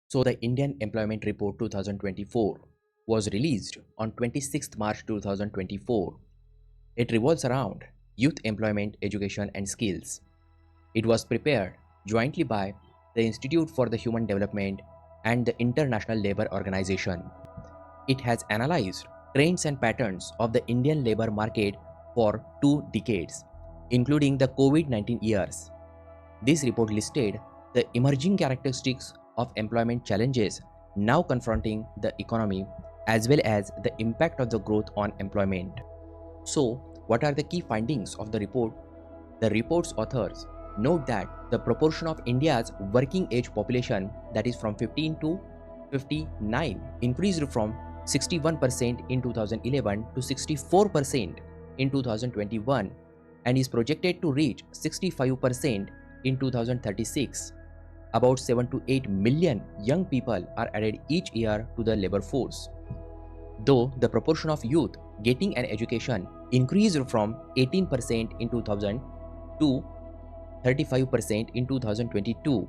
So the Indian Employment Report 2024 was released on 26th March 2024. It revolves around youth employment, education and skills. It was prepared jointly by the Institute for the Human Development and the International Labour Organization. It has analyzed trends and patterns of the Indian labour market for 2 decades, including the COVID-19 years. This report listed the emerging characteristics of employment challenges now confronting the economy as well as the impact of the growth on employment. So, what are the key findings of the report? The report's authors note that the proportion of India's working age population, that is from 15 to 59, increased from 61% in 2011 to 64% in 2021 and is projected to reach 65% in 2036. About 7 to 8 million young people are added each year to the labor force. Though the proportion of youth getting an education increased from 18% in 2000 to 35% in 2022,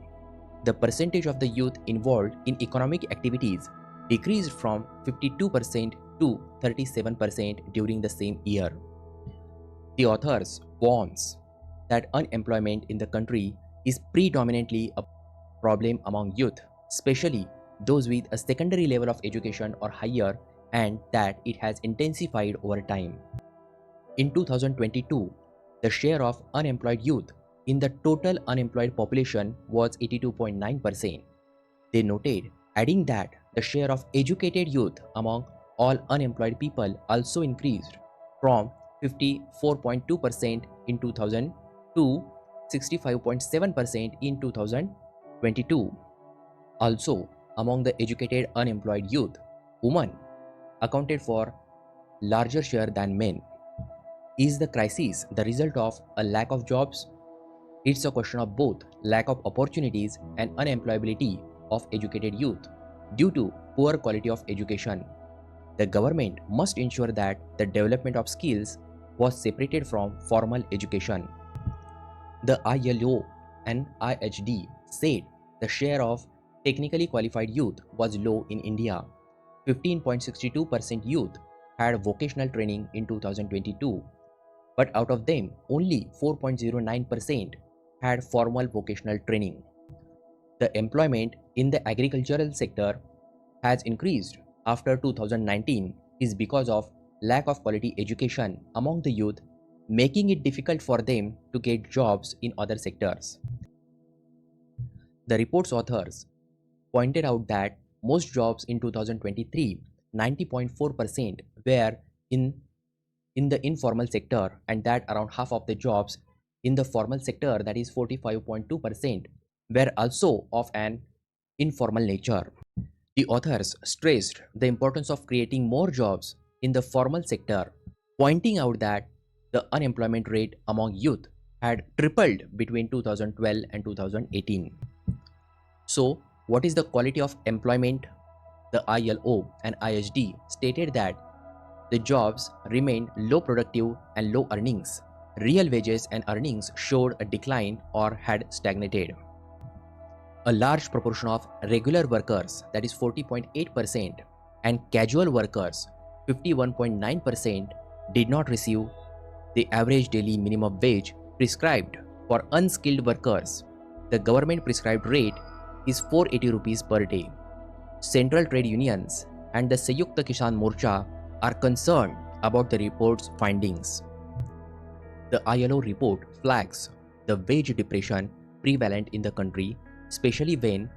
the percentage of the youth involved in economic activities decreased from 52% to 37% during the same year. The authors warns that unemployment in the country is predominantly a problem among youth, especially those with a secondary level of education or higher, and that it has intensified over time. In 2022, the share of unemployed youth in the total unemployed population was 82.9%. They noted, adding that the share of educated youth among all unemployed people also increased from 54.2% in 2000 to 65.7% in 2022. Also, among the educated unemployed youth, women accounted for larger share than men. Is the crisis the result of a lack of jobs? It's a question of both lack of opportunities and unemployability of educated youth due to poor quality of education. The government must ensure that the development of skills was separated from formal education. The ILO and IHD said the share of technically qualified youth was low in India. 15.62% youth had vocational training in 2022, but out of them, only 4.09% had formal vocational training. The employment in the agricultural sector has increased after 2019 is because of lack of quality education among the youth, making it difficult for them to get jobs in other sectors. The report's authors pointed out that most jobs in 2023, 90.4% were in the informal sector, and that around half of the jobs in the formal sector, that is 45.2%, were also of an informal nature. The authors stressed the importance of creating more jobs in the formal sector, pointing out that the unemployment rate among youth had tripled between 2012 and 2018. So, what is the quality of employment? The ILO and IHD stated that the jobs remained low productive and low earnings. Real wages and earnings showed a decline or had stagnated. A large proportion of regular workers, that is 40.8%, and casual workers, 51.9%, did not receive the average daily minimum wage prescribed for unskilled workers. The government prescribed rate is 480 rupees per day. Central trade unions and the Sanyukta Kisan Morcha are concerned about the report's findings. The ILO report flags the wage depression prevalent in the country, especially when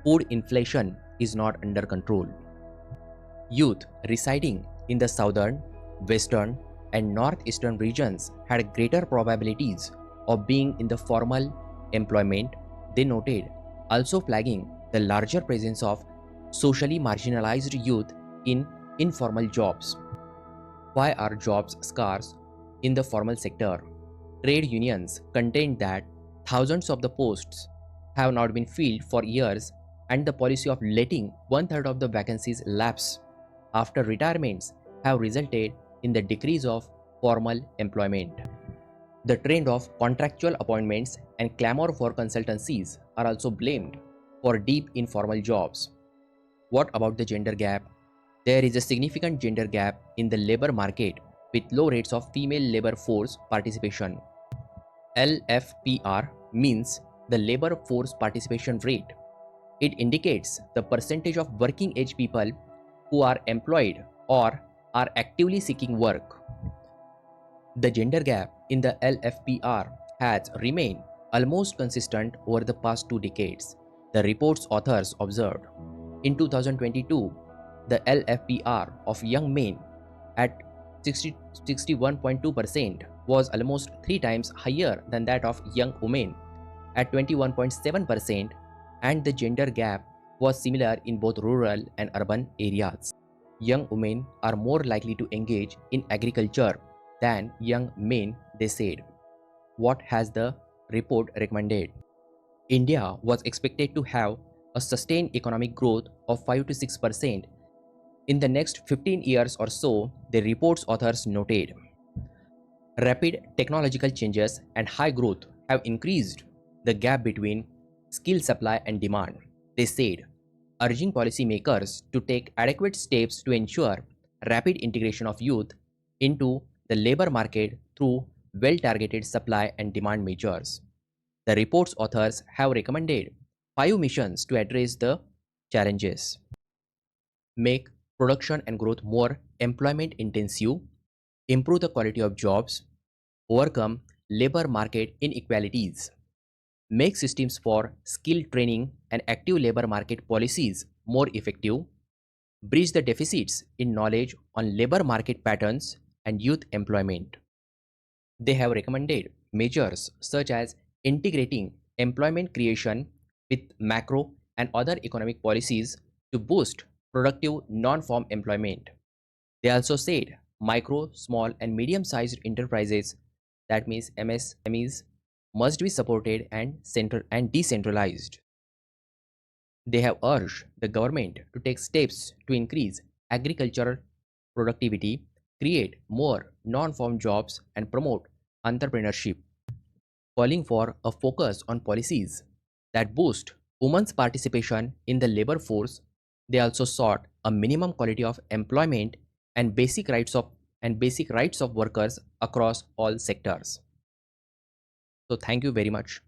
food inflation is not under control. Youth residing in the southern, western, and northeastern regions had greater probabilities of being in the formal employment, they noted, also flagging the larger presence of socially marginalized youth in informal jobs. Why are jobs scarce in the formal sector? Trade unions contend that thousands of the posts have not been filled for years, and the policy of letting one-third of the vacancies lapse after retirements have resulted in the decrease of formal employment. The trend of contractual appointments and clamor for consultancies are also blamed for deep informal jobs. What about the gender gap? There is a significant gender gap in the labor market with low rates of female labor force participation. LFPR means the labor force participation rate. It indicates the percentage of working age people who are employed or are actively seeking work. The gender gap in the LFPR has remained almost consistent over the past 2 decades, the report's authors observed. In 2022, the LFPR of young men at 61.2% was almost 3 times higher than that of young women at 21.7%, and the gender gap was similar in both rural and urban areas. Young women are more likely to engage in agriculture than young men, they said. What has the report recommended? India was expected to have a sustained economic growth of 5 to 6% in the next 15 years or so, the report's authors noted. Rapid technological changes and high growth have increased the gap between skill supply and demand, they said, urging policymakers to take adequate steps to ensure rapid integration of youth into the labor market through well targeted supply and demand measures. The report's authors have recommended 5 missions to address the challenges: make production and growth more employment intensive, improve the quality of jobs, overcome labor market inequalities, make systems for skill training and active labor market policies more effective, bridge the deficits in knowledge on labor market patterns and youth employment. They have recommended measures such as integrating employment creation with macro and other economic policies to boost productive non-farm employment. They also said micro, small, and medium sized enterprises, that means MSMEs, must be supported and decentralized. They have urged the government to take steps to increase agricultural productivity, create more non farm jobs, and promote entrepreneurship, calling for a focus on policies that boost women's participation in the labor force. They also sought a minimum quality of employment and basic rights of workers across all sectors. So thank you very much.